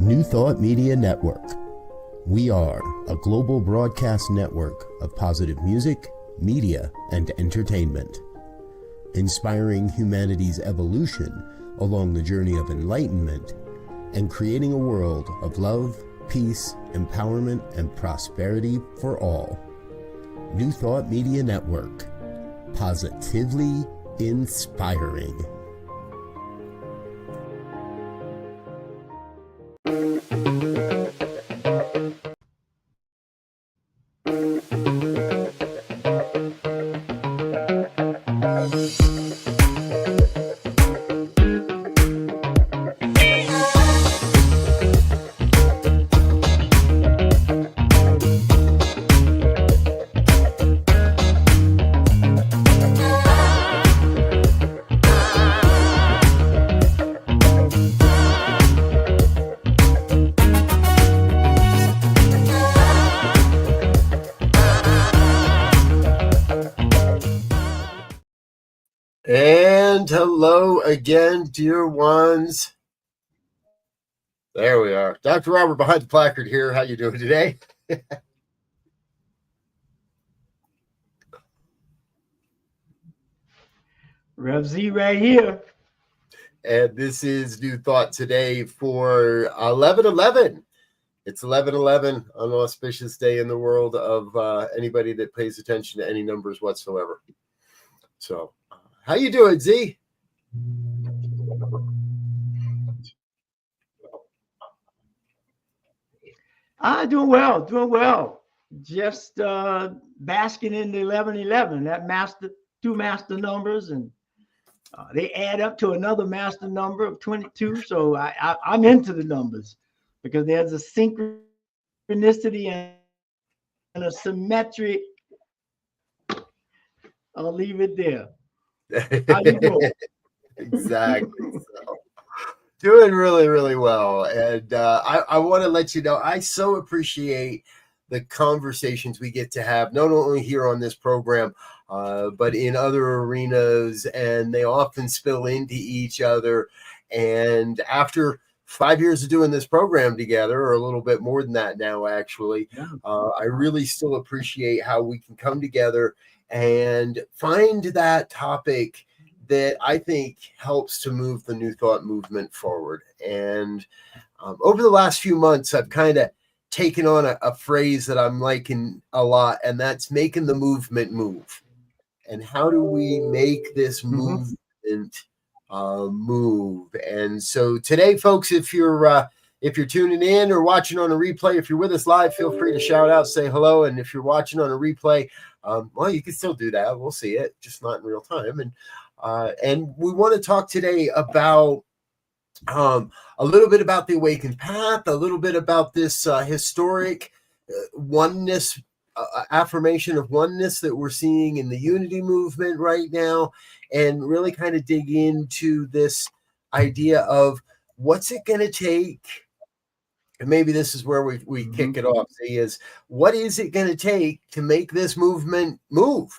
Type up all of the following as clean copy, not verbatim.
New Thought Media Network. We are a global broadcast network of positive music, media, and entertainment, inspiring humanity's evolution along the journey of enlightenment and creating a world of love, peace, empowerment, and prosperity for all. New Thought Media Network. Positively inspiring. And hello again, dear ones. There we are. Dr. Robert behind the placard here. How you doing today? Rev Z right here. And this is New Thought today for 11/11. It's 11/11, an auspicious day in the world of anybody that pays attention to any numbers whatsoever. So, how you doing, Z? Doing well. Just basking in the 11/11. That two master numbers, and they add up to another master number of 22. So I'm into the numbers because there's a synchronicity and a symmetry. I'll leave it there. How you doing? Exactly. So, doing really, really well. And I want to let you know, I so appreciate the conversations we get to have, not only here on this program, but in other arenas, and they often spill into each other. And after 5 years of doing this program together, or a little bit more than that now, actually, I really still appreciate how we can come together and find that topic that I think helps to move the New Thought movement forward. And over the last few months, I've kind of taken on a phrase that I'm liking a lot, and that's making the movement move. And how do we make this movement move? And so today, folks, if you're tuning in or watching on a replay, if you're with us live, feel free to shout out, say hello. And if you're watching on a replay, well, you can still do that. We'll see it, just not in real time. And we want to talk today about a little bit about the awakened path, a little bit about this historic oneness, affirmation of oneness that we're seeing in the unity movement right now, and really kind of dig into this idea of what's it going to take. And maybe this is where we kick it off. See, is what is it going to take to make this movement move?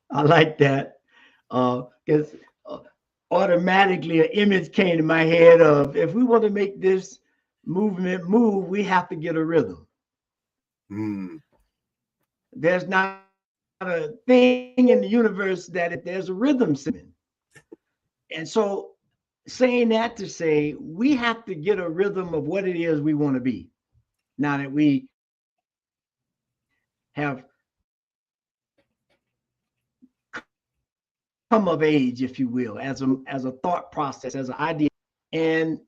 I like that because automatically an image came to my head of, if we want to make this movement move, we have to get a rhythm. There's not a thing in the universe that if there's a rhythm. And so saying that to say, we have to get a rhythm of what it is we want to be. Now that we have come of age, if you will, as a thought process, as an idea. And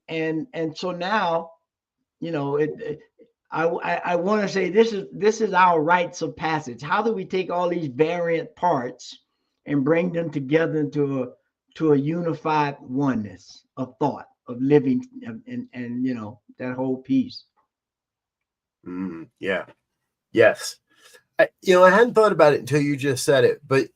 so now, you know, I want to say this is our rites of passage. How do we take all these variant parts and bring them together into a unified oneness of thought, of living, and you know, that whole piece. Yeah. Yes. I hadn't thought about it until you just said it, but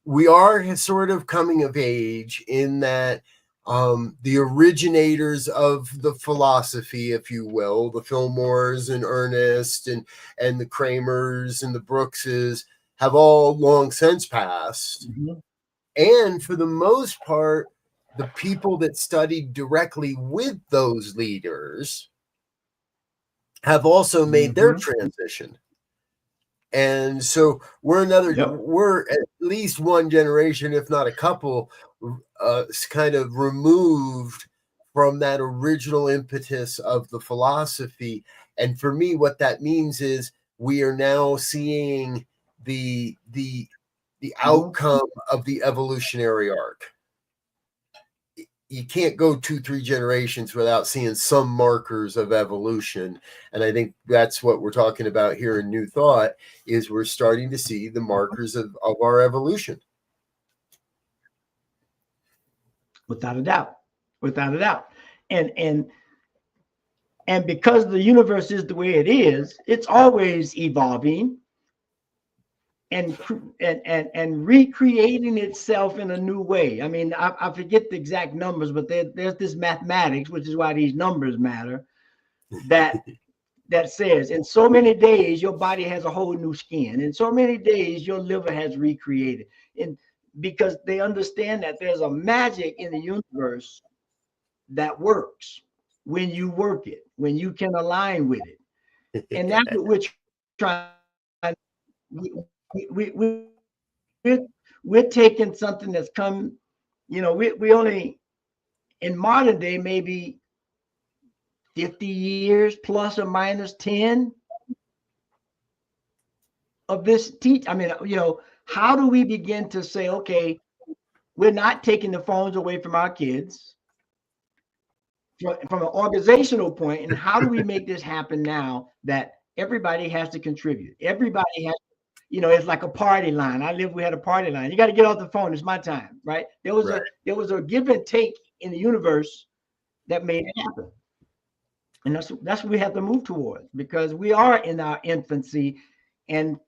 we are sort of coming of age in that the originators of the philosophy, if you will, the Fillmores and Ernest and the Kramers and the Brookses have all long since passed. And for the most part, the people that studied directly with those leaders have also made their transition. And so we're at least one generation, if not a couple, kind of removed from that original impetus of the philosophy. And for me, what that means is we are now seeing the outcome of the evolutionary arc. You can't go 2-3 generations without seeing some markers of evolution. And I think that's what we're talking about here in New Thought, is we're starting to see the markers of our evolution. Without a doubt. Without a doubt. And because the universe is the way it is, it's always evolving and recreating itself in a new way. I mean, I forget the exact numbers, but there's this mathematics, which is why these numbers matter, that says in so many days your body has a whole new skin, in so many days your liver has recreated, and because they understand that there's a magic in the universe that works when you work it, when you can align with it. And that's what we're trying. We're taking something that's come, we only in modern day maybe 50 years plus or minus 10 of this teach. I mean, how do we begin to say, okay, we're not taking the phones away from our kids from an organizational point, and how do we make this happen now that everybody has to contribute? Everybody has, it's like a party line. We had a party line. You got to get off the phone. It's my time, right? There was a give and take in the universe that made it happen. And that's what we have to move towards, because we are in our infancy, and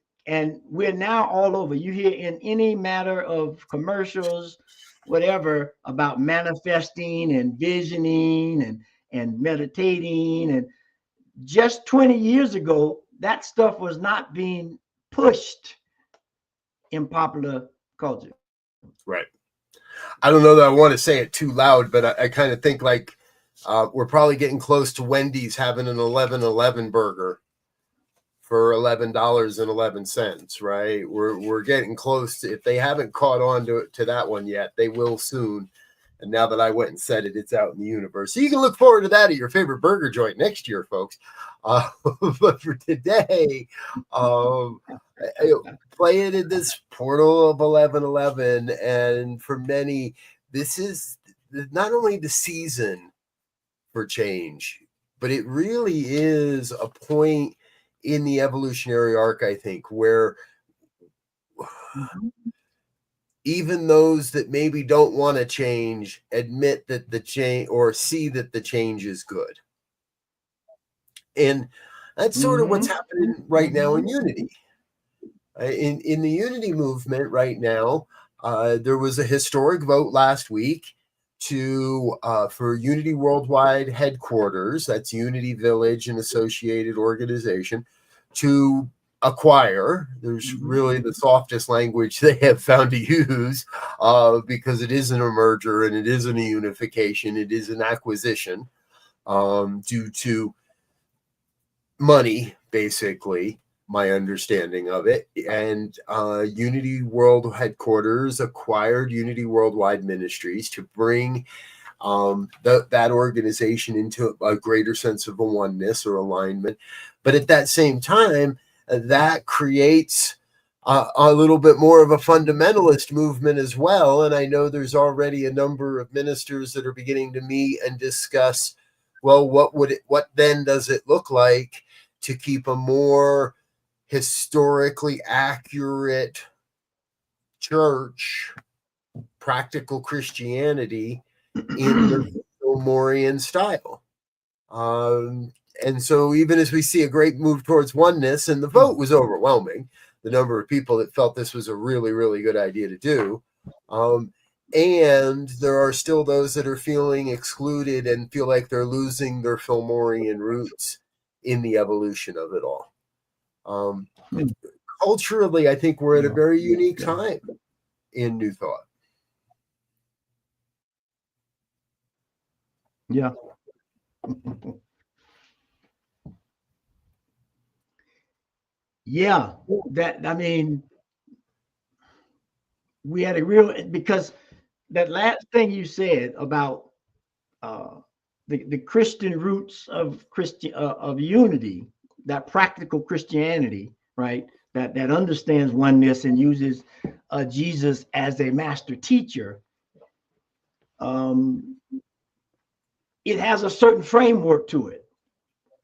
we're now all over. You hear in any matter of commercials, whatever, about manifesting and visioning and meditating. And just 20 years ago, that stuff was not being pushed in popular culture. Right. I don't know that I want to say it too loud, but I kind of think like we're probably getting close to Wendy's having an 11.11 burger for $11.11, right? We're getting close to, if they haven't caught on to that one yet, they will soon. And now that I went and said it, it's out in the universe. So you can look forward to that at your favorite burger joint next year, folks. But for today, play it in this portal of 11.11. And for many, this is not only the season for change, but it really is a point in the evolutionary arc, I think, where even those that maybe don't want to change admit that the change, or see that the change is good. And that's sort of what's happening right now in Unity. In the Unity movement right now, there was a historic vote last week for Unity Worldwide headquarters, that's Unity Village and associated organization, to acquire. There's really the softest language they have found to use, because it isn't a merger and it isn't a unification, it is an acquisition, due to money, basically, my understanding of it. And Unity World Headquarters acquired Unity Worldwide Ministries to bring that organization into a greater sense of a oneness or alignment. But at that same time, that creates a little bit more of a fundamentalist movement as well. And I know there's already a number of ministers that are beginning to meet and discuss, well, what then does it look like to keep a more historically accurate church, practical Christianity in the Fillmorian style. And so even as we see a great move towards oneness, and the vote was overwhelming, the number of people that felt this was a really, really good idea to do. And there are still those that are feeling excluded and feel like they're losing their Fillmorian roots in the evolution of it all. Culturally, I think we're at a very unique time in New Thought. Yeah. Yeah. That, I mean, we had a real, because that last thing you said about uh, the Christian roots of of unity, that practical Christianity, right? That understands oneness and uses Jesus as a master teacher. Um, it has a certain framework to it,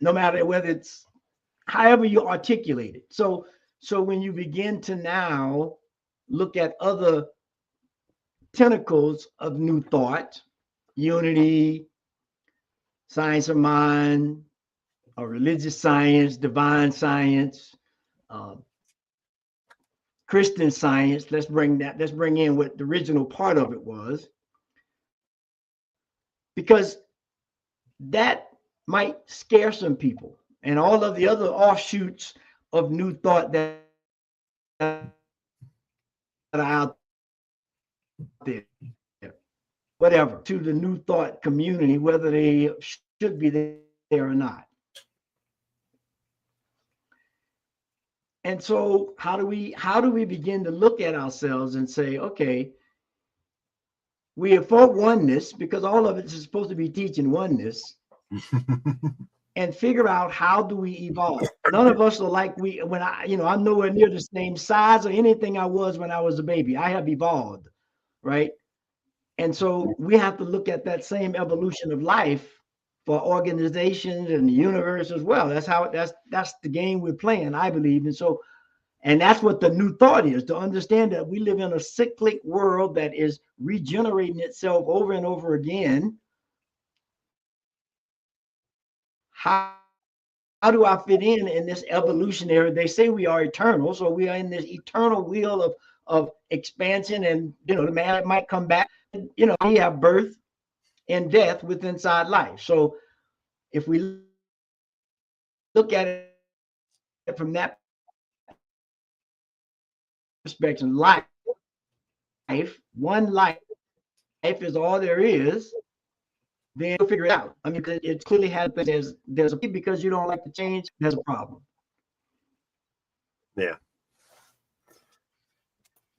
no matter whether it's however you articulate it. So when you begin to now look at other tentacles of new thought, unity, science of mind, or religious science, divine science, uh, Christian science. Let's bring in what the original part of it was, because that might scare some people. And all of the other offshoots of new thought that are out there, whatever, to the new thought community, whether they should be there or not. And so how do we begin to look at ourselves and say, okay, we are for oneness, because all of it is supposed to be teaching oneness, and figure out how do we evolve. None of us are like I'm nowhere near the same size or anything I was when I was a baby. I have evolved, right? And so we have to look at that same evolution of life for organizations and the universe as well. That's the game we're playing, I believe. And that's what the new thought is, to understand that we live in a cyclic world that is regenerating itself over and over again. How do I fit in this evolutionary? They say we are eternal, so we are in this eternal wheel of expansion, and the man might come back. We have birth and death with inside life. So if we look at it from that perspective, one life is all there is, then we'll figure it out. I mean, it clearly has, there's a, because you don't like to change, there's a problem. Yeah.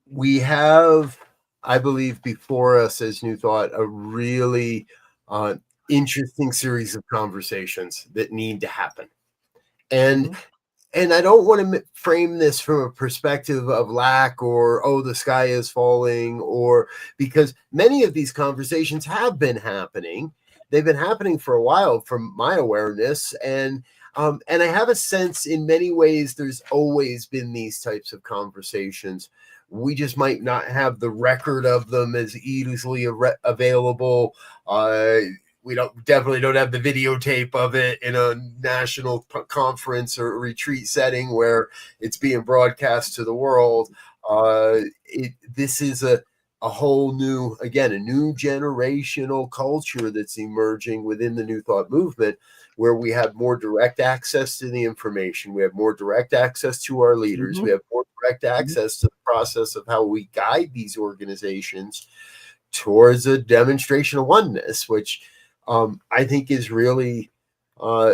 We have, I believe, before us as New Thought, a really interesting series of conversations that need to happen. And and I don't want to frame this from a perspective of lack or, oh, the sky is falling, or because many of these conversations have been happening. They've been happening for a while from my awareness. And I have a sense in many ways there's always been these types of conversations. We just might not have the record of them as easily available. We definitely don't have the videotape of it in a national conference or retreat setting where it's being broadcast to the world. This is a whole new, again, a new generational culture that's emerging within the New Thought movement, where we have more direct access to the information. We have more direct access to our leaders. We have more direct access to the process of how we guide these organizations towards a demonstration of oneness, which I think is really, I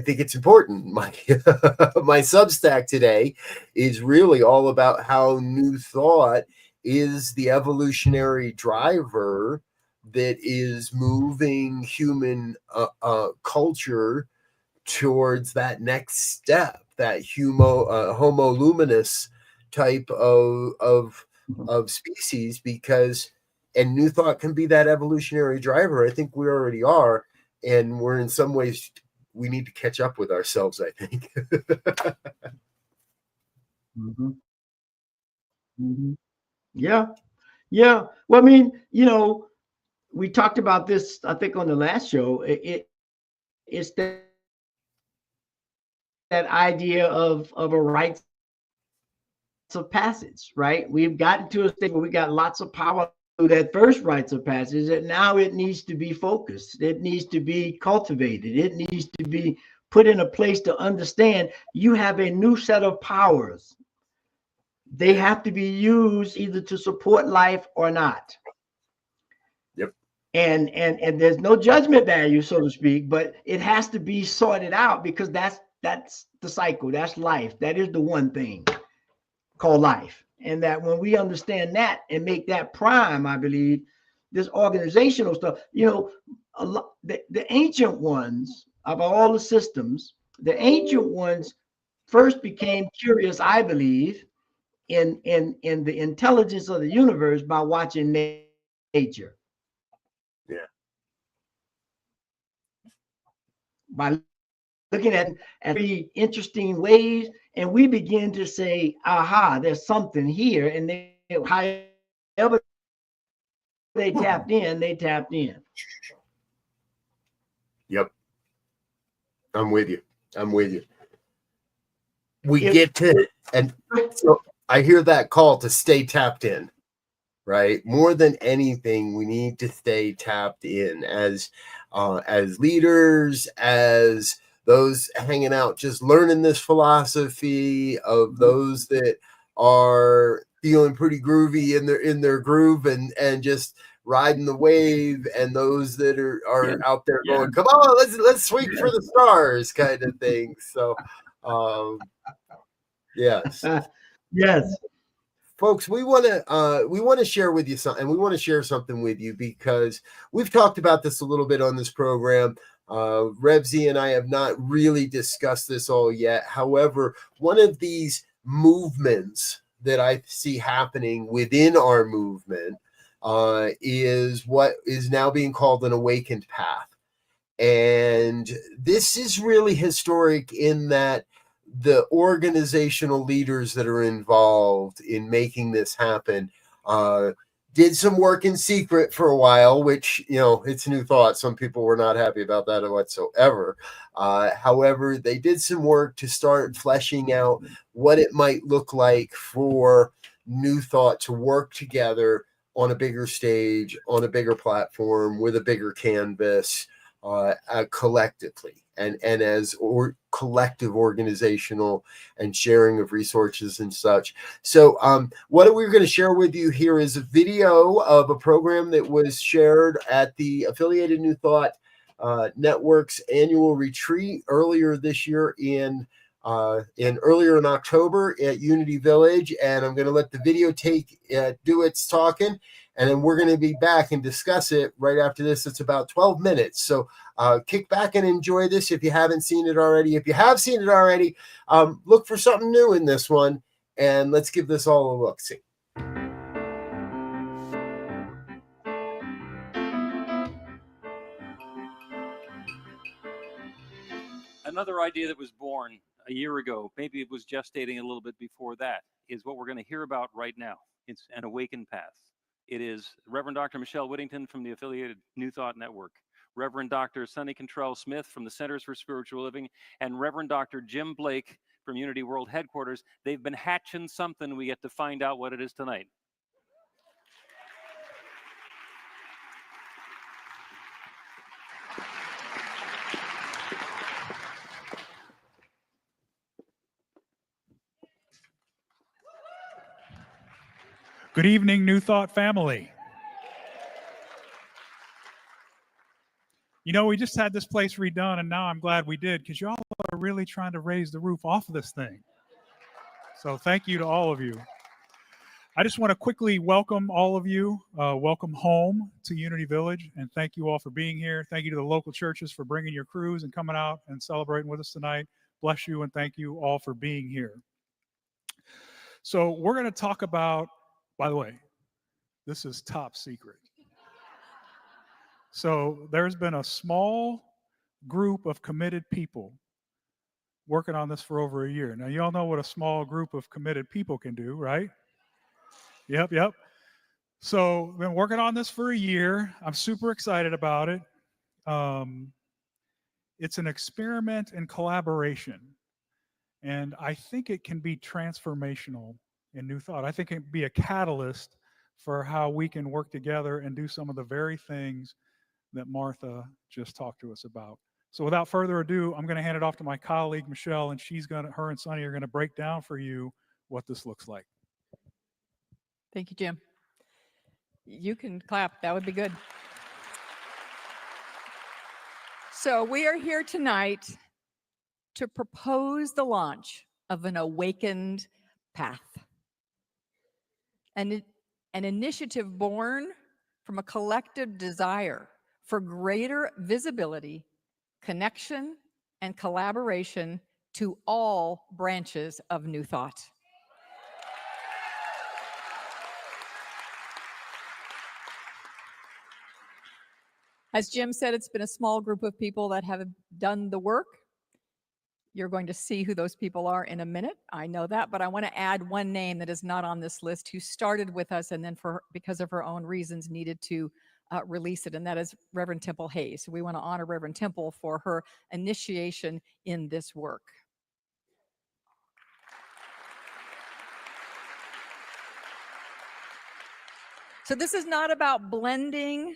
think it's important. My Substack today is really all about how New Thought is the evolutionary driver that is moving human culture towards that next step, that homo luminous type of species, because and New Thought can be that evolutionary driver. I think we already are, and we're in some ways we need to catch up with ourselves, I think. Yeah. Well, I mean, we talked about this, I think, on the last show. It's that idea of a rites of passage, right? We've gotten to a state where we got lots of power through that first rites of passage, and now it needs to be focused. It needs to be cultivated. It needs to be put in a place to understand you have a new set of powers. They have to be used either to support life or not. Yep. and there's no judgment value, so to speak, but it has to be sorted out, because that's the cycle. That's life. That is the one thing called life. And that when we understand that and make that prime, I believe this organizational stuff, the ancient ones of all the systems, the ancient ones first became curious, I believe, in the intelligence of the universe by watching nature. Yeah. By looking at very interesting ways, and we begin to say, aha, there's something here. And however they tapped in. Yep. I'm with you. We get to, and so I hear that call to stay tapped in, right? More than anything, we need to stay tapped in as leaders, as those hanging out, just learning this philosophy, of those that are feeling pretty groovy in their groove and just riding the wave, and those that are out there going, come on, let's swing for the stars, kind of thing. So yes. Yes. Folks, we want to share with you something, and we want to share something with you because we've talked about this a little bit on this program. Revzi and I have not really discussed this all yet. However, one of these movements that I see happening within our movement is what is now being called an awakened path. And this is really historic in that the organizational leaders that are involved in making this happen did some work in secret for a while, which, it's New Thought. Some people were not happy about that whatsoever. However, they did some work to start fleshing out what it might look like for New Thought to work together on a bigger stage, on a bigger platform, with a bigger canvas, collectively, and as collective organizational and sharing of resources and such. So what we're going to share with you here is a video of a program that was shared at the Affiliated New Thought Network's annual retreat earlier this year in October at Unity Village. And I'm going to let the video do its talking, and then we're going to be back and discuss it right after this. It's about 12 minutes. So kick back and enjoy this if you haven't seen it already. If you have seen it already, look for something new in this one, and let's give this all a look-see. Another idea that was born a year ago, maybe it was gestating a little bit before that, is what we're going to hear about right now. It's an awakened path. It is Reverend Dr. Michelle Whittington from the Affiliated New Thought Network, Reverend Dr. Sonny Cantrell-Smith from the Centers for Spiritual Living, and Reverend Dr. Jim Blake from Unity World Headquarters. They've been hatching something. We get to find out what it is tonight. Good evening, New Thought family. We just had this place redone, and now I'm glad we did, because y'all are really trying to raise the roof off of this thing. So thank you to all of you. I just want to quickly welcome all of you. Welcome home to Unity Village, and thank you all for being here. Thank you to the local churches for bringing your crews and coming out and celebrating with us tonight. Bless you, and thank you all for being here. So we're going to talk about, by the way, this is top secret. So there's been a small group of committed people working on this for over a year. Now, you all know what a small group of committed people can do, right? Yep. So been working on this for a year. I'm super excited about it. It's an experiment in collaboration, and I think it can be transformational in New Thought. I think it can be a catalyst for how we can work together and do some of the very things that Martha just talked to us about. So without further ado, I'm going to hand it off to my colleague, Michelle, and her and Sonny are going to break down for you what this looks like. Thank you, Jim. You can clap. That would be good. So we are here tonight to propose the launch of an awakened path. An initiative born from a collective desire for greater visibility, connection, and collaboration to all branches of New Thought. As Jim said, it's been a small group of people that have done the work. You're going to see who those people are in a minute. I know that, but I want to add one name that is not on this list who started with us and then because of her own reasons needed to release it, and that is Reverend Temple Hayes. So we want to honor Reverend Temple for her initiation in this work. So this is not about blending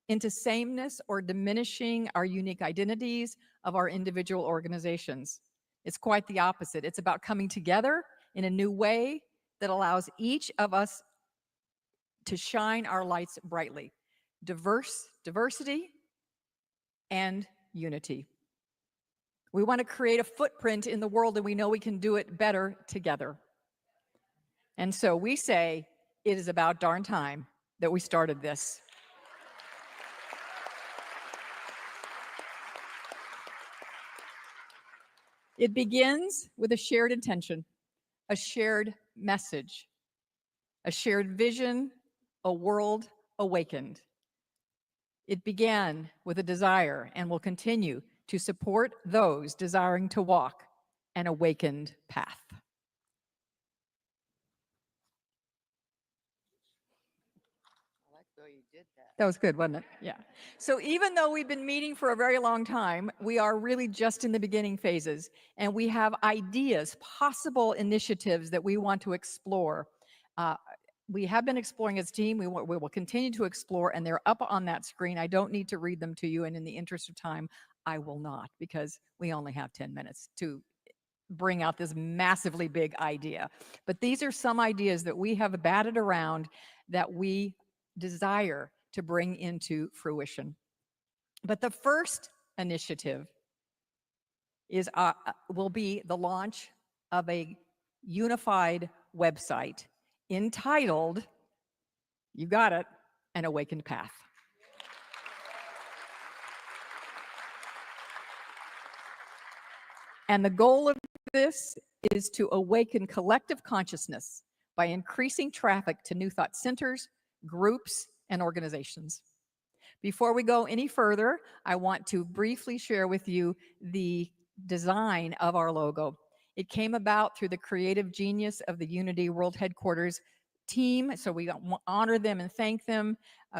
into sameness or diminishing our unique identities of our individual organizations. It's quite the opposite. It's about coming together in a new way that allows each of us to shine our lights brightly. Diversity and unity. We want to create a footprint in the world, and we know we can do it better together. And so we say it is about darn time that we started this. It begins with a shared intention, a shared message, a shared vision, a world awakened. It began with a desire and will continue to support those desiring to walk an awakened path. That was good, wasn't it? Yeah. So even though we've been meeting for a very long time, we are really just in the beginning phases, and we have ideas, possible initiatives that we want to explore. We have been exploring as a team. We will continue to explore, and they're up on that screen. I don't need to read them to you, and in the interest of time, I will not, because we only have 10 minutes to bring out this massively big idea. But these are some ideas that we have batted around that we desire to bring into fruition. But the first initiative is will be the launch of a unified website entitled, you got it, An Awakened Path. And the goal of this is to awaken collective consciousness by increasing traffic to New Thought centers, groups, and organizations. Before we go any further, I want to briefly share with you the design of our logo. It came about through the creative genius of the Unity World Headquarters team, so we honor them and thank them.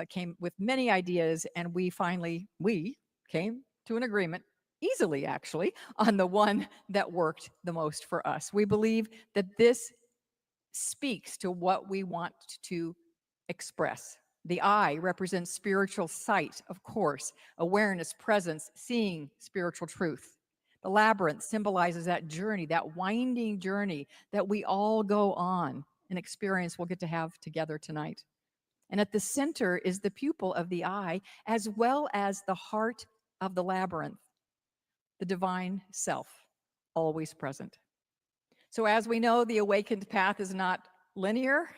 Came with many ideas, and we came to an agreement, easily actually, on the one that worked the most for us. We believe that this speaks to what we want to express. The eye represents spiritual sight, of course, awareness, presence, seeing spiritual truth. The labyrinth symbolizes that journey, that winding journey that we all go on, an experience we'll get to have together tonight. And at the center is the pupil of the eye, as well as the heart of the labyrinth, the divine self, always present. So as we know, the awakened path is not linear.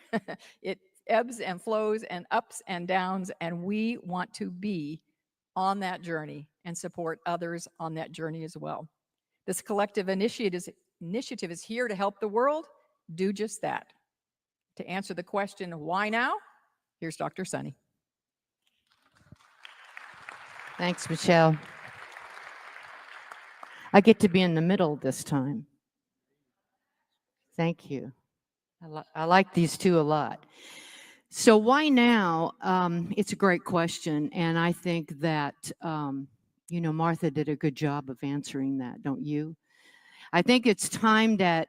It ebbs and flows and ups and downs, and we want to be on that journey and support others on that journey as well. This collective initiative is here to help the world do just that. To answer the question, why now? Here's Dr. Sunny. Thanks, Michelle. I get to be in the middle this time. Thank you. I like these two a lot. So why now? It's a great question. And I think that, Martha did a good job of answering that, don't you? I think it's time that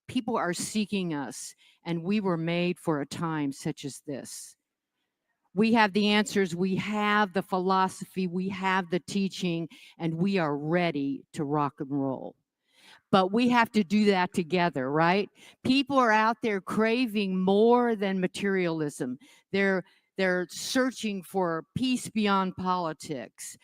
people are seeking us, and we were made for a time such as this. We have the answers, we have the philosophy, we have the teaching, and we are ready to rock and roll. But we have to do that together, right? People are out there craving more than materialism. They're They're searching for peace beyond politics,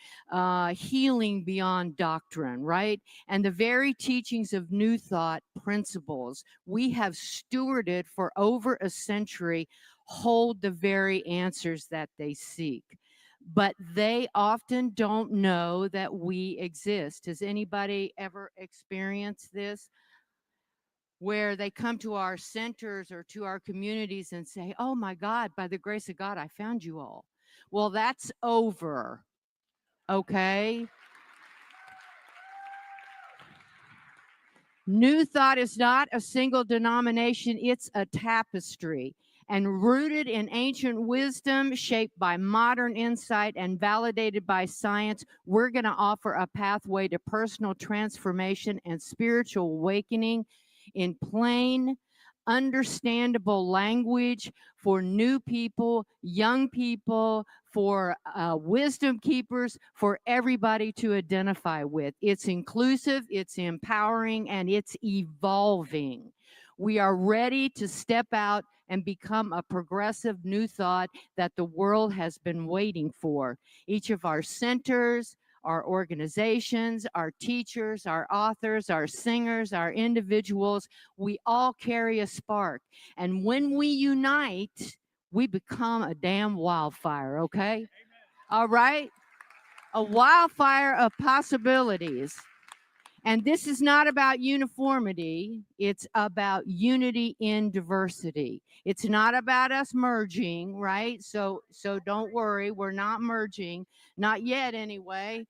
healing beyond doctrine, right? And the very teachings of New Thought principles we have stewarded for over a century hold the very answers that they seek. But they often don't know that we exist. Has anybody ever experienced this? Where they come to our centers or to our communities and say, oh my God, by the grace of God, I found you all. Well, that's over, okay? New Thought is not a single denomination, it's a tapestry. And rooted in ancient wisdom, shaped by modern insight, and validated by science, we're going to offer a pathway to personal transformation and spiritual awakening in plain, understandable language for new people, young people, for wisdom keepers, for everybody to identify with. It's inclusive, it's empowering, and it's evolving. We are ready to step out and become a progressive new thought that the world has been waiting for. Each of our centers, our organizations, our teachers, our authors, our singers, our individuals, we all carry a spark. And when we unite, we become a damn wildfire, okay? Amen. All right? A wildfire of possibilities. And this is not about uniformity. It's about unity in diversity. It's not about us merging, right? So don't worry, we're not merging. Not yet anyway.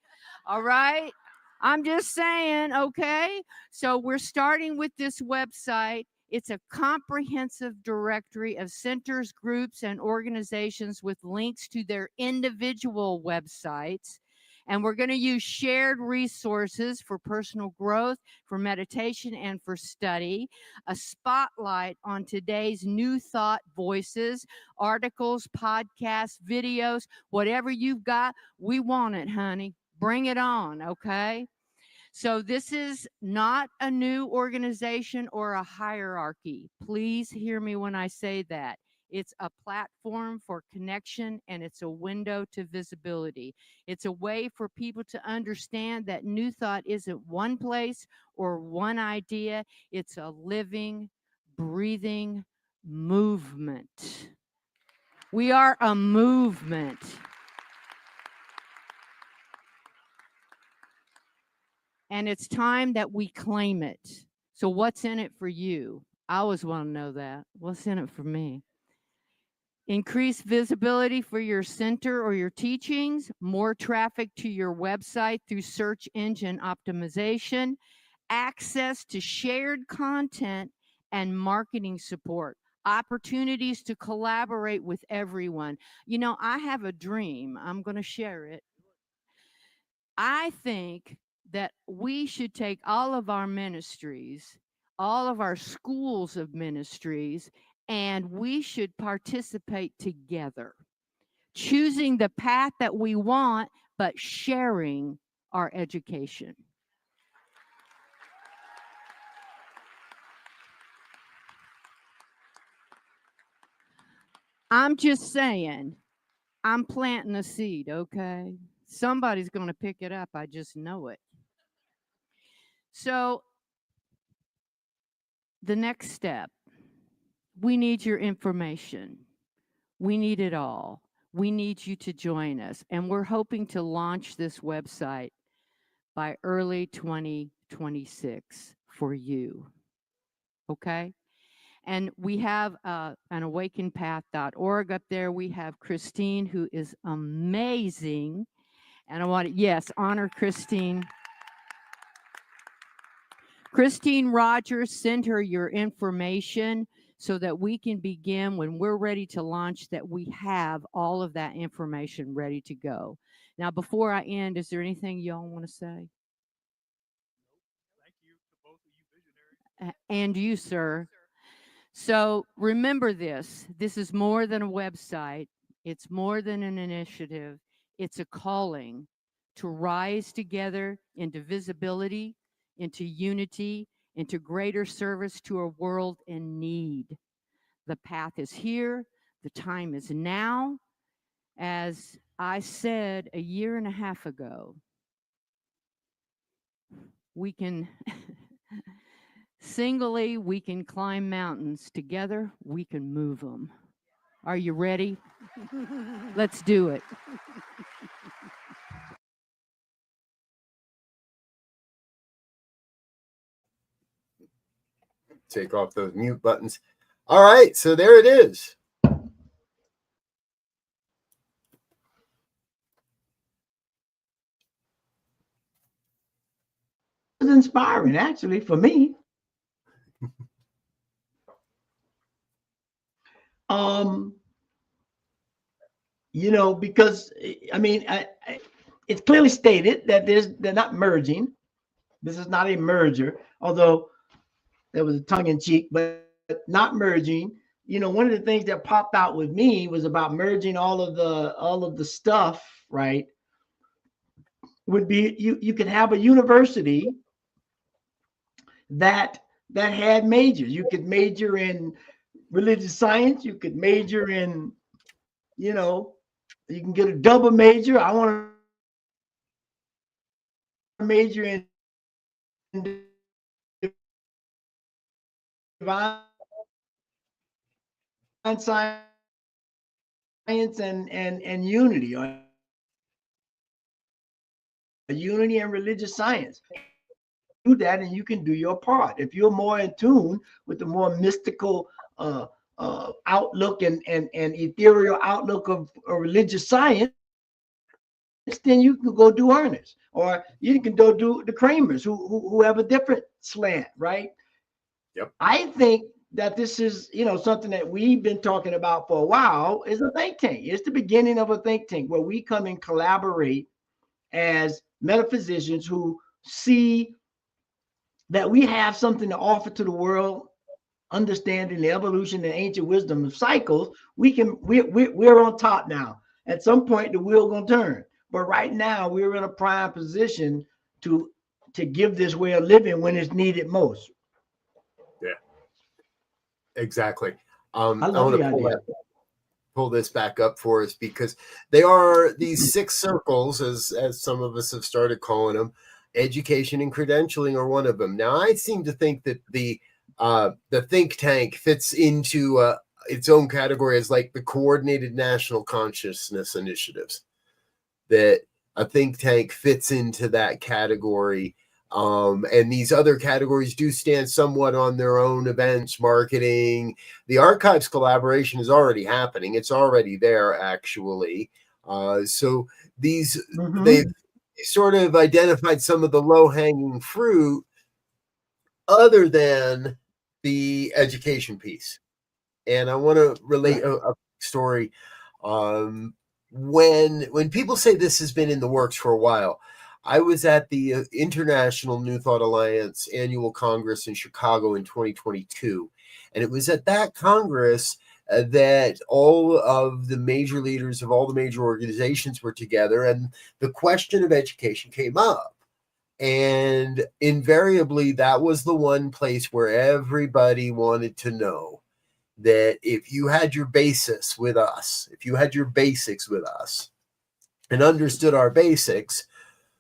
All right? I'm just saying, okay? So we're starting with this website. It's a comprehensive directory of centers, groups, and organizations with links to their individual websites. And we're going to use shared resources for personal growth, for meditation, and for study. A spotlight on today's new thought voices, articles, podcasts, videos, whatever you've got, we want it, honey. Bring it on, okay? So this is not a new organization or a hierarchy. Please hear me when I say that. It's a platform for connection, and it's a window to visibility. It's a way for people to understand that New Thought isn't one place or one idea. It's a living, breathing movement. We are a movement. And it's time that we claim it. So what's in it for you? I always want to know that. What's in it for me? Increase visibility for your center or your teachings, more traffic to your website through search engine optimization, access to shared content and marketing support, opportunities to collaborate with everyone. You know, I have a dream. I'm going to share it. I think that we should take all of our ministries, all of our schools of ministries, and we should participate together, choosing the path that we want, but sharing our education. I'm just saying, I'm planting a seed, okay? Somebody's going to pick it up. I just know it. So the next step, we need your information. We need it all. We need you to join us. And we're hoping to launch this website by early 2026 for you. Okay? And we have an awakenpath.org up there. We have Christine, who is amazing. And I want to, yes, honor Christine. Christine Rogers, send her your information so that we can begin when we're ready to launch, that we have all of that information ready to go. Now, before I end, is there anything y'all want to say? Thank you to both of you visionaries. And you, sir. So remember this. This is more than a website. It's more than an initiative. It's a calling to rise together into visibility, into unity, into greater service to a world in need. The path is here. The time is now. As I said a year and a half ago, we can singly, we can climb mountains. Together, we can move them. Are you ready? Let's do it. Take off those mute buttons. All right, so there it is. It was inspiring, actually, for me. You know, because I mean, it's clearly stated that they're not merging. This is not a merger, although there was a tongue in cheek, but not merging. You know, one of the things that popped out with me was about merging all of the stuff, right? Would be you could have a university that had majors. You could major in religious science. You could major in, you know, you can get a double major. I want to major in divine science and unity, or unity and religious science. Do that, and you can do your part. If you're more in tune with the more mystical outlook and ethereal outlook of religious science, then you can go do Ernest, or you can go do the Kramers, who have a different slant, right? Yep. I think that this is, you know, something that we've been talking about for a while, is a think tank. It's the beginning of a think tank where we come and collaborate as metaphysicians who see that we have something to offer to the world, understanding the evolution and ancient wisdom of cycles. We're on top now. At some point, the wheel gonna turn. But right now, we're in a prime position to give this way of living when it's needed most. Yeah, exactly. I I love want the to idea. pull this back up for us, because they are these 6 circles, as some of us have started calling them. Education and credentialing are one of them. Now, I seem to think that the think tank fits into its own category as like the coordinated national consciousness initiatives. That a think tank fits into that category. And these other categories do stand somewhat on their own: events, marketing. The archives collaboration is already happening. It's already there, actually. So these, they've sort of identified some of the low-hanging fruit other than the education piece. And I want to relate a story. When people say this has been in the works for a while, I was at the International New Thought Alliance annual Congress in Chicago in 2022. And it was at that Congress that all of the major leaders of all the major organizations were together, and the question of education came up. And invariably, that was the one place where everybody wanted to know that if you had your basis with us, if you had your basics with us and understood our basics,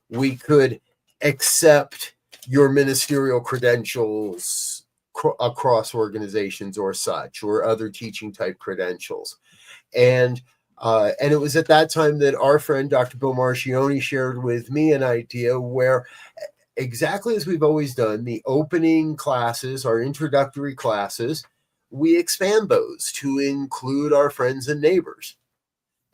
we could accept your ministerial credentials across organizations or such, or other teaching type credentials. And it was at that time that our friend, Dr. Bill Marcioni, shared with me an idea where, exactly as we've always done, the opening classes, our introductory classes, we expand those to include our friends and neighbors.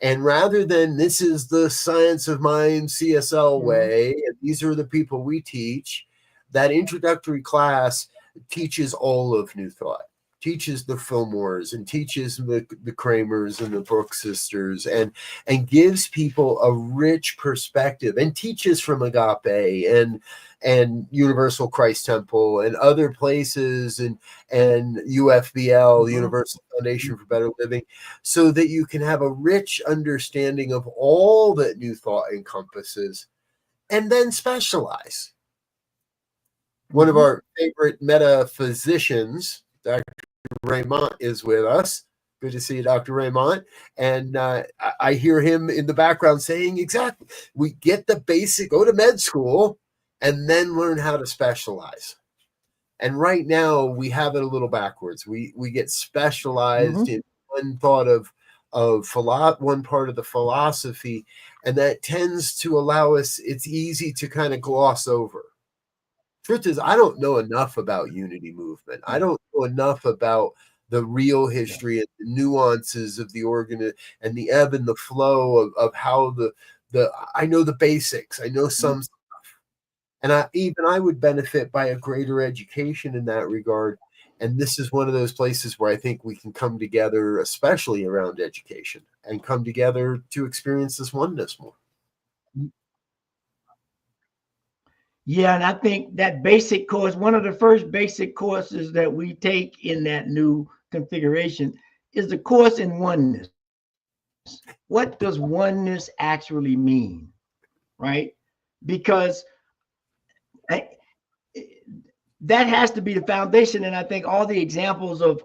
And rather than this is the science of mind CSL way, and these are the people we teach, that introductory class teaches all of New Thought, teaches the Fillmores and teaches the Kramers and the Brooks sisters, and gives people a rich perspective, and teaches from Agape and Universal Christ Temple and other places, and UFBL, Universal Foundation for Better Living, so that you can have a rich understanding of all that New Thought encompasses, and then specialize. One of our favorite metaphysicians, Dr. Raymond, is with us. Good to see you, Dr. Raymond. And I hear him in the background saying, exactly, we get the basic, go to med school, and then learn how to specialize. And right now we have it a little backwards. We get specialized in one thought of one part of the philosophy, and that tends to allow us, it's easy to kind of gloss over. Truth is, I don't know enough about unity movement. I don't know enough about the real history and the nuances of the organ and the ebb and the flow of how I know the basics. I know some stuff. And I would benefit by a greater education in that regard. And this is one of those places where I think we can come together, especially around education, and come together to experience this oneness more. Yeah, and I think that basic course, one of the first basic courses that we take in that new configuration is the course in oneness. What does oneness actually mean, right? Because that has to be the foundation. And I think all the examples of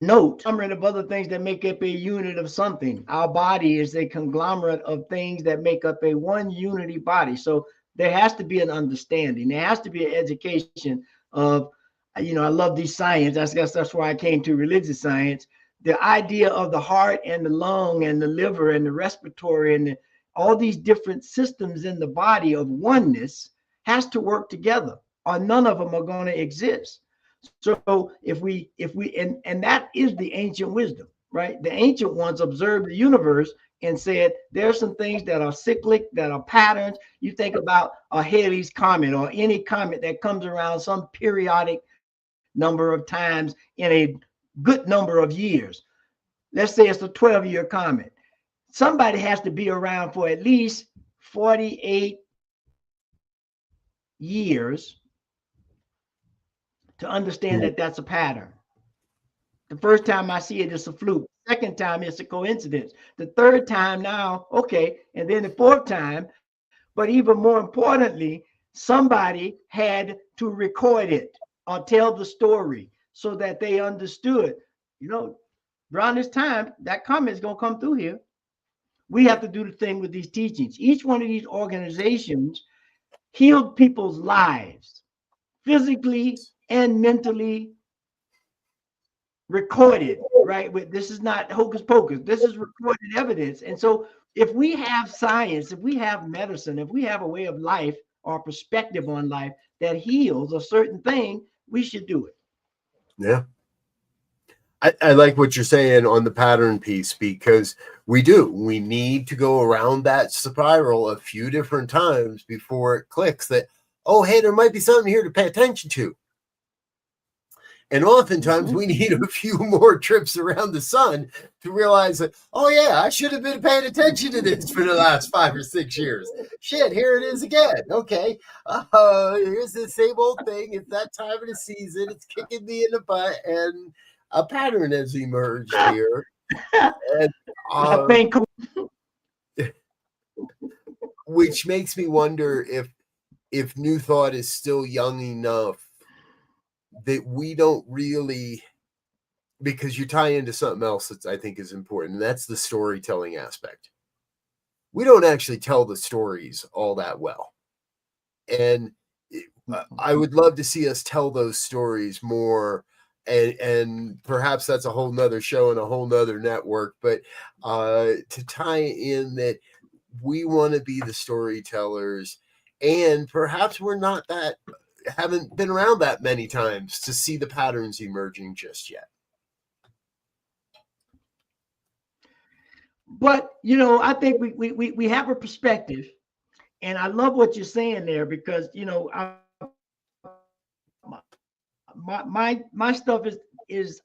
note, of other things that make up a unit of something. Our body is a conglomerate of things that make up a one unity body. So there has to be an understanding. There has to be an education of, I love these science. I guess that's why I came to religious science. The idea of the heart and the lung and the liver and the respiratory and all these different systems in the body of oneness has to work together, or none of them are going to exist. So if we and that is the ancient wisdom, right? The ancient ones observed the universe and said there's some things that are cyclic, that are patterns. You think about a Halley's comet or any comet that comes around some periodic number of times in a good number of years. Let's say it's a 12-year comet. Somebody has to be around for at least 48 years to understand that that's a pattern. The first time I see it, it's a fluke. Second time, it's a coincidence. The third time now, okay. And then the fourth time, but even more importantly, somebody had to record it or tell the story so that they understood, around this time, that comment is going to come through here. We have to do the thing with these teachings. Each one of these organizations healed people's lives, physically and mentally, recorded, right? This is not hocus pocus. This is recorded evidence. And so if we have science, if we have medicine, if we have a way of life or perspective on life that heals a certain thing, we should do it. Yeah. I like what you're saying on the pattern piece, because we need to go around that spiral a few different times before it clicks that, oh, hey, there might be something here to pay attention to. And oftentimes we need a few more trips around the sun to realize that, oh yeah, I should have been paying attention to this for the last 5 or 6 years. Shit, here it is again. Okay, here's the same old thing. It's that time of the season. It's kicking me in the butt, and a pattern has emerged here. And, I think, which makes me wonder if New Thought is still young enough that we don't really, because you tie into something else that I think is important, and that's the storytelling aspect. We don't actually tell the stories all that well. And I would love to see us tell those stories more. And perhaps that's a whole nother show and a whole nother network, but to tie in that we want to be the storytellers, and perhaps we're not haven't been around that many times to see the patterns emerging just yet. But I think we have a perspective, and I love what you're saying there, because my stuff is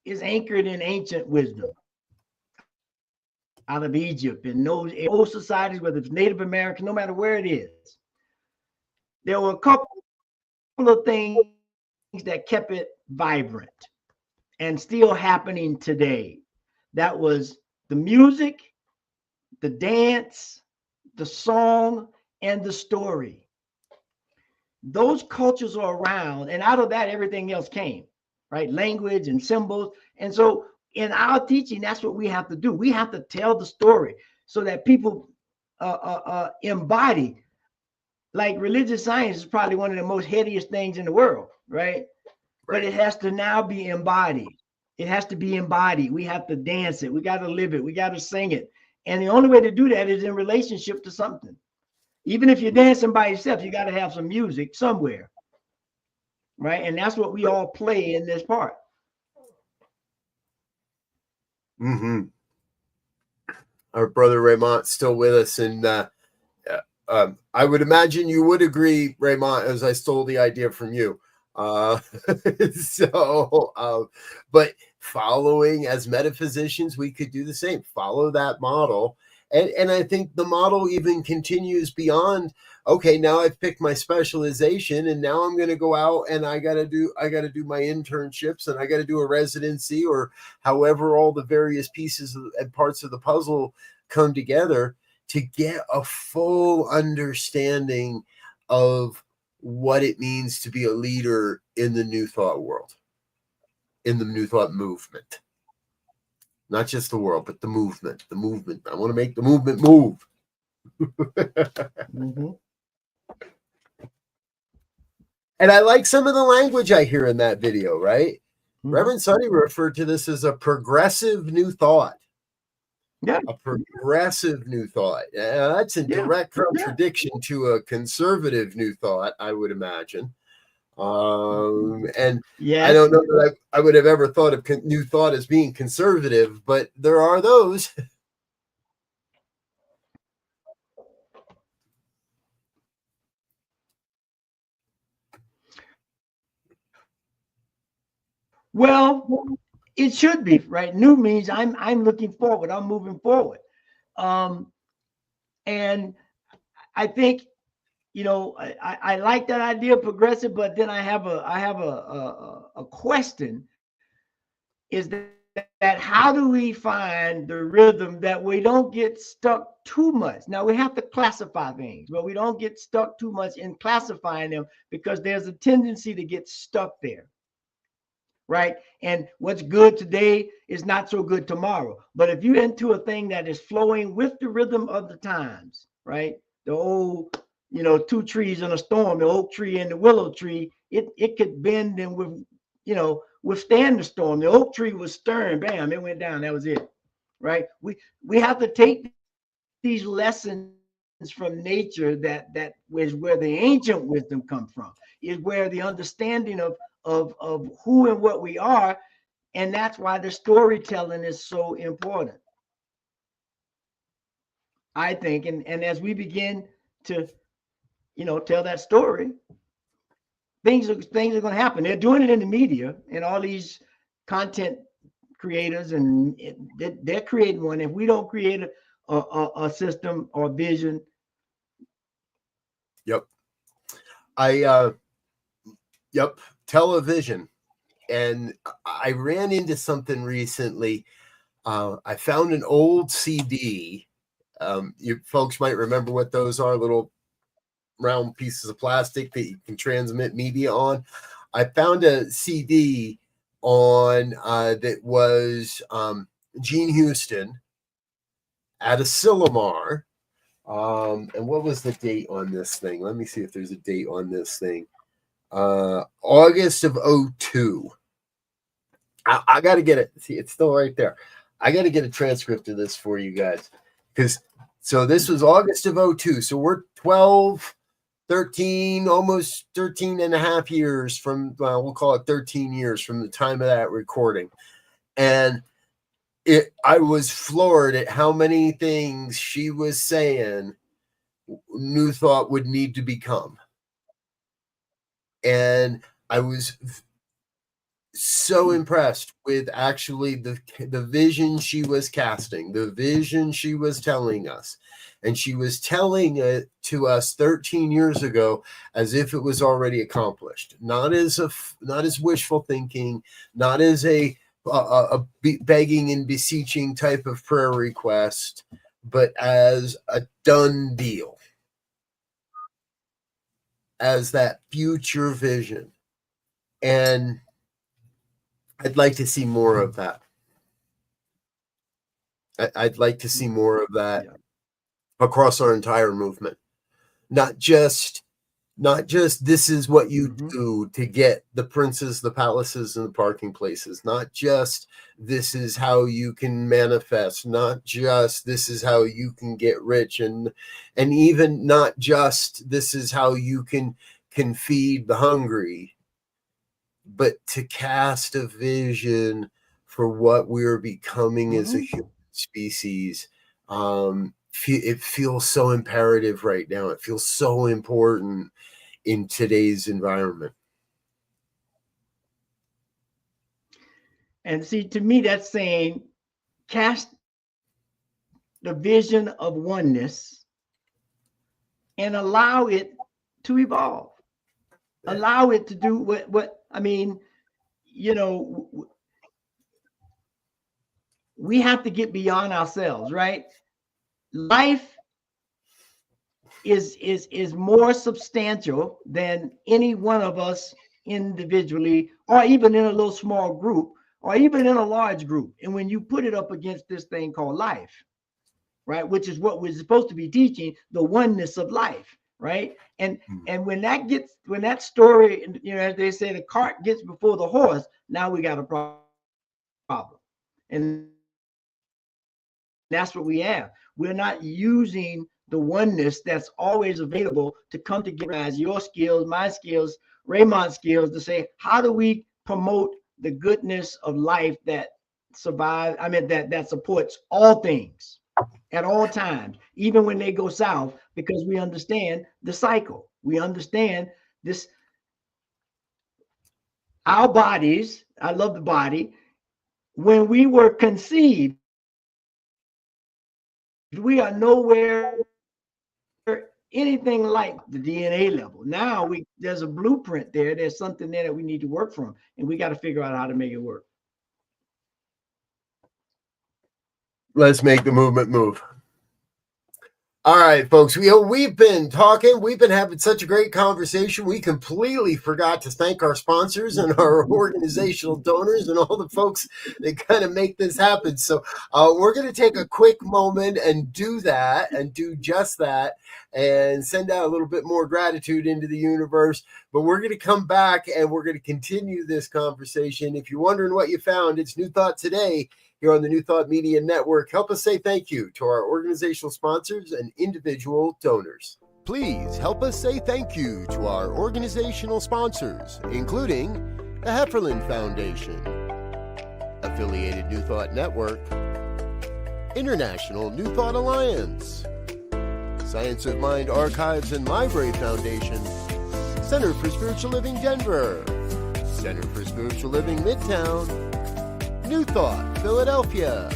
anchored in ancient wisdom out of Egypt and those old societies, whether it's Native American, no matter where it is. There were a couple of things that kept it vibrant and still happening today. That was the music, the dance, the song, and the story. those cultures are around, and out of that, everything else came, right? Language and symbols. And so in our teaching, that's what we have to do. We have to tell the story so that people embody. Like religious science is probably one of the most headiest things in the world, right? But it has to now be embodied. It has to be embodied. We have to dance it. We got to live it. We got to sing it. And the only way to do that is in relationship to something. Even if you're dancing by yourself, you got to have some music somewhere, right? And that's what we all play in this part. Mm-hmm. Our brother Raymond's still with us, and I would imagine you would agree, Raymond, as I stole the idea from you. But following, as metaphysicians, we could do the same. Follow that model. And I think the model even continues beyond, okay, now I've picked my specialization and now I'm going to go out and I got to do my internships and I got to do a residency, or however all the various pieces and parts of the puzzle come together to get a full understanding of what it means to be a leader in the New Thought world, in the New Thought movement. Not just the world, but the movement. The movement. I want to make the movement move. Mm-hmm. And I like some of the language I hear in that video, right? Mm-hmm. Reverend Sonny referred to this as a progressive new thought. Yeah. A progressive new thought. That's in direct contradiction to a conservative new thought, I would imagine. And yes. I don't know that I would have ever thought of new thought as being conservative, but there are those. Well, it should be, right? New means I'm looking forward. I'm moving forward. And I think, you know, I like that idea of progressive, but then I have a question. Is that how do we find the rhythm that we don't get stuck too much? Now we have to classify things, but we don't get stuck too much in classifying them, because there's a tendency to get stuck there, right? And what's good today is not so good tomorrow. But if you're into a thing that is flowing with the rhythm of the times, right? The old, you know, two trees in a storm, the oak tree and the willow tree, it could bend and with, you know, withstand the storm. The oak tree was stern, bam, it went down. That was it, right? We have to take these lessons from nature. That is where the ancient wisdom comes from. Is where the understanding of who and what we are, and that's why the storytelling is so important, I think. And as we begin to, you know, tell that story, things are going to happen. They're doing it in the media, and all these content creators, and they're creating one. If we don't create a system or vision. Yep. Yep. Television. And I ran into something recently. I found an old CD. You folks might remember what those are, little round pieces of plastic that you can transmit media on. I found a CD on that was Gene Houston at a Silomar. And what was the date on this thing? Let me see if there's a date on this thing. August of 2002. I got to get it. See, it's still right there. I got to get a transcript of this for you guys. So this was August of 2002. So we're 12, 13, almost 13 and a half years from, we'll call it 13 years from the time of that recording. And I was floored at how many things she was saying New Thought would need to become. And I was so impressed with actually the vision she was casting, the vision she was telling us. And she was telling it to us 13 years ago as if it was already accomplished, not as wishful thinking, not as a begging and beseeching type of prayer request, but as a done deal. as that future vision. And I'd like to see more of that. I'd like to see more of that across our entire movement. Not just this is what you do to get the princes, the palaces, and the parking places. Not just this is how you can manifest. Not just this is how you can get rich, and even not just this is how you can feed the hungry, but to cast a vision for what we're becoming as a human species. It feels so imperative right now. It feels so important in today's environment. And see, to me, that's saying cast the vision of oneness and allow it to evolve. Allow it to do what I mean, you know, we have to get beyond ourselves, right? Life is more substantial than any one of us individually, or even in a little small group, or even in a large group. And when you put it up against this thing called life, right, which is what we're supposed to be teaching, the oneness of life, right? And when that story, you know, as they say, the cart gets before the horse, now we got a problem. And that's what we have. We're not using the oneness that's always available to come together as your skills, my skills, Raymond's skills, to say, how do we promote the goodness of life that survives, that supports all things at all times, even when they go south, because we understand the cycle. We understand this. Our bodies, I love the body, when we were conceived, we are nowhere anything like the DNA level. Now there's a blueprint there. There's something there that we need to work from, and we got to figure out how to make it work. Let's make the movement move. All right, folks, we've been talking. We've been having such a great conversation. We completely forgot to thank our sponsors and our organizational donors and all the folks that kind of make this happen. So we're going to take a quick moment and do that, and do just that, and send out a little bit more gratitude into the universe. But we're going to come back and we're going to continue this conversation. If you're wondering what you found, it's New Thought Today here on the New Thought Media Network. Help us say thank you to our organizational sponsors and individual donors. Please help us say thank you to our organizational sponsors, including the Hefferland Foundation, Affiliated New Thought Network, International New Thought Alliance, Science of Mind Archives and Library Foundation, Center for Spiritual Living Denver, Center for Spiritual Living Midtown, New Thought Philadelphia,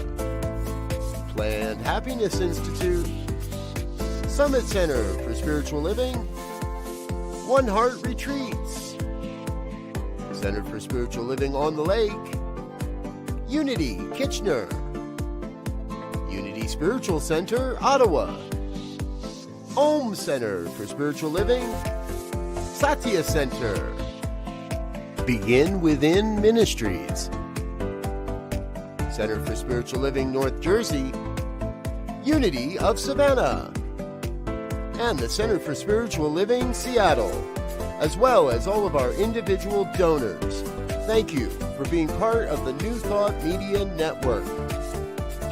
Planned Happiness Institute, Summit Center for Spiritual Living, One Heart Retreats, Center for Spiritual Living on the Lake, Unity Kitchener, Unity Spiritual Center Ottawa, Om Center for Spiritual Living, Satya Center, Begin Within Ministries, Center for Spiritual Living North Jersey, Unity of Savannah, and the Center for Spiritual Living Seattle, as well as all of our individual donors. Thank you for being part of the New Thought Media Network.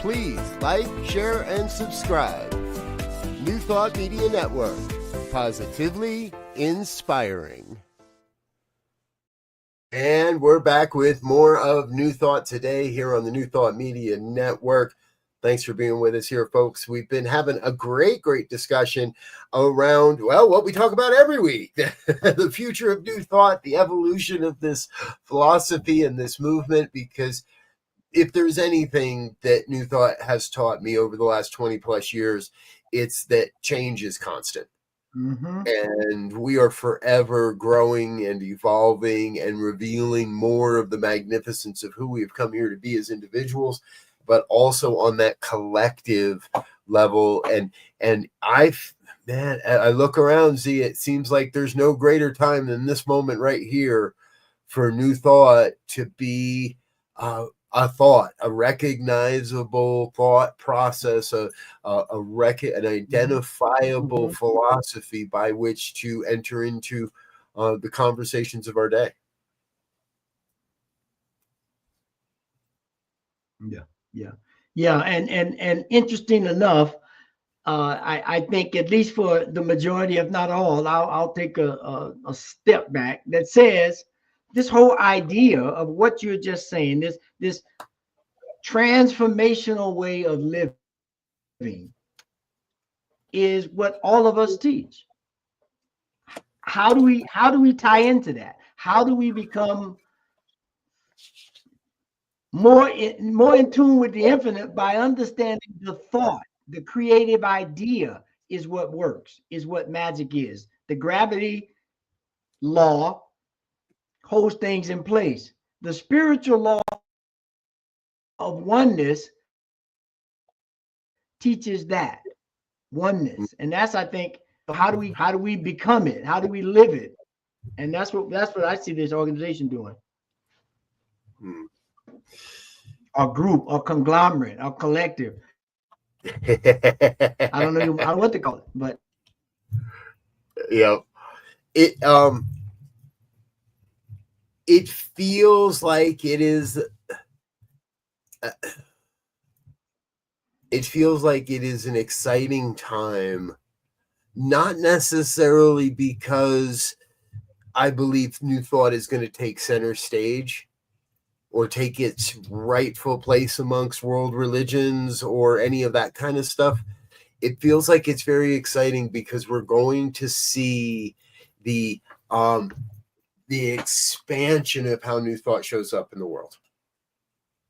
Please like, share, and subscribe. New Thought Media Network, positively inspiring. And we're back with more of New Thought Today here on the New Thought Media Network. Thanks for being with us here, folks. We've been having a great discussion around, well, what we talk about every week, the future of New Thought, the evolution of this philosophy and this movement, because if there's anything that New Thought has taught me over the last 20 plus years, it's that change is constant. And we are forever growing and evolving and revealing more of the magnificence of who we have come here to be as individuals, but also on that collective level. And man, I look around, Z, it seems like there's no greater time than this moment right here for New Thought to be a recognizable thought process, an identifiable philosophy by which to enter into the conversations of our day. Yeah. And interesting enough, I think at least for the majority, if not all, I'll take a step back that says this whole idea of what you're just saying, this transformational way of living is what all of us teach. How do we tie into that? How do we become more in tune with the infinite by understanding the thought? The creative idea is what works, is what magic is. The gravity law holds things in place. The spiritual law of oneness teaches that oneness. And that's, I think, how do we become it? How do we live it? And that's what I see this organization doing. Our group, our conglomerate, our collective. I don't know what to call it, but it feels like it is. It feels like it is an exciting time, not necessarily because I believe New Thought is going to take center stage or take its rightful place amongst world religions or any of that kind of stuff. It feels like it's very exciting because we're going to see the expansion of how New Thought shows up in the world.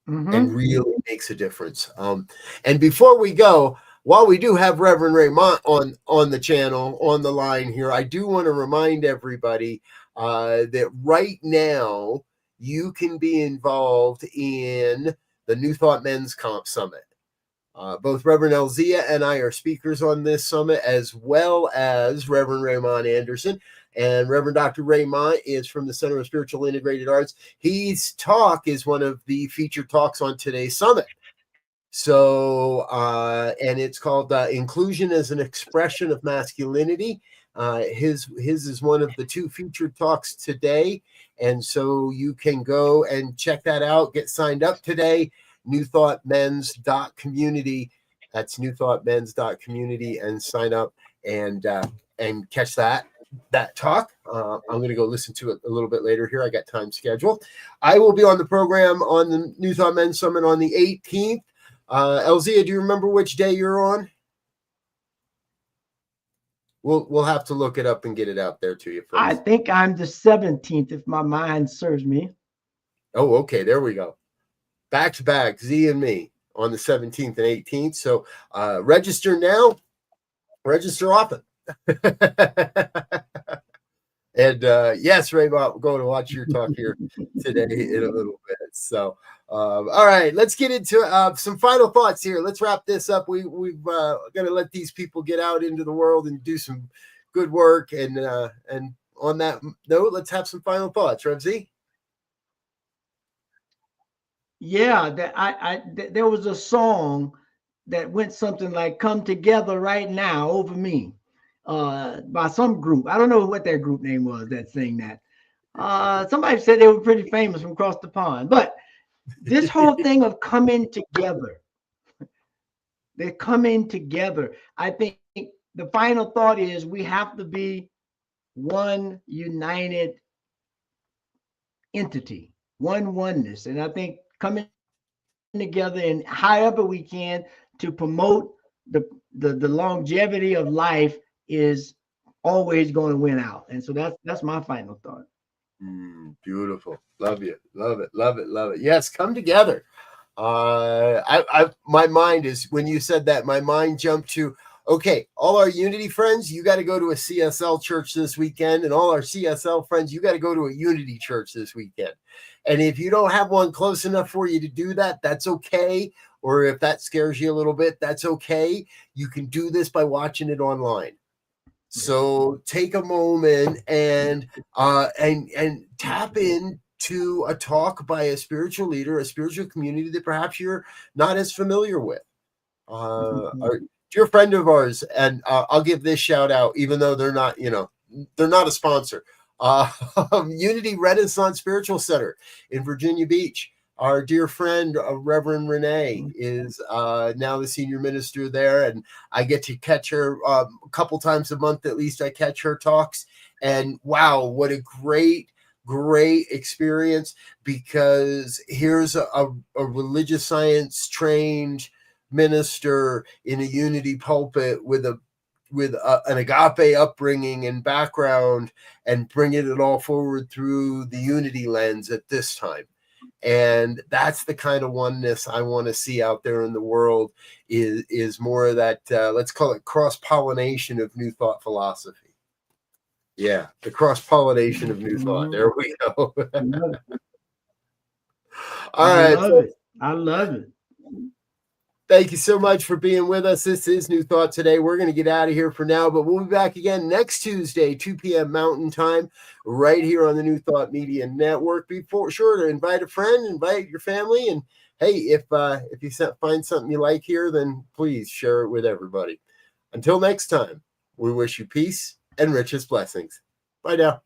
And really makes a difference. And before we go, while we do have Reverend Raymond on the channel, on the line here, I do want to remind everybody that right now you can be involved in the New Thought Men's Comp Summit. Both Reverend Elzia and I are speakers on this summit, as well as Reverend Raymond Anderson. And Reverend Dr. Raymond is from the Center of Spiritual Integrated Arts. His talk is one of the featured talks on today's summit. So, and it's called Inclusion as an Expression of Masculinity. His is one of the two featured talks today. And so you can go and check that out, get signed up today, newthoughtmens.community. That's newthoughtmens.community, and sign up and catch that talk. I'm going to go listen to it a little bit later here. I got time scheduled. I will be on the program on the New Thought Men's Summit on the 18th. Elzia, do you remember which day you're on? We'll have to look it up and get it out there to you first. I think I'm the 17th, if my mind serves me. Oh, okay. There we go. Back to back, Z and me on the 17th and 18th. So register now, register often. And yes, Raymond, we're going to watch your talk here today in a little bit. So, all right, let's get into some final thoughts here. Let's wrap this up. We've got to let these people get out into the world and do some good work. And on that note, let's have some final thoughts. Rev Z? Yeah, there was a song that went something like "Come Together Right Now Over Me" by some group. I don't know what their group name was that sang that. Somebody said they were pretty famous from across the pond. But this whole thing of coming together, they're coming together. I think the final thought is we have to be one united entity, one oneness. And I think coming together and however we can to promote the longevity of life is always going to win out. And so that's my final thought. Beautiful. Love you. Love it. Love it. Love it. Yes, come together. My mind is, when you said that, my mind jumped to, okay, all our Unity friends, you got to go to a CSL church this weekend, and all our CSL friends, you got to go to a Unity church this weekend. And if you don't have one close enough for you to do that, that's okay. Or if that scares you a little bit, that's okay. You can do this by watching it online. So take a moment and tap into a talk by a spiritual leader, a spiritual community that perhaps you're not as familiar with. A dear friend of ours, and I'll give this shout out, even though they're not a sponsor. Unity Renaissance Spiritual Center in Virginia Beach. Our dear friend, Reverend Renee, is now the senior minister there, and I get to catch her a couple times a month at least. I catch her talks, and wow, what a great experience, because here's a religious science trained minister in a Unity pulpit with an agape upbringing and background, and bringing it all forward through the Unity lens at this time. And that's the kind of oneness I want to see out there in the world, is more of that, let's call it cross-pollination of New Thought philosophy. Yeah, the cross-pollination of New Thought. There we go. All right. I love it. Thank you so much for being with us. This is New Thought today. We're going to get out of here for now, but we'll be back again next Tuesday, 2 p.m. Mountain Time, right here on the New Thought Media Network. Be sure to invite a friend, invite your family, and hey, if you find something you like here, then please share it with everybody. Until next time, we wish you peace and richest blessings. Bye now.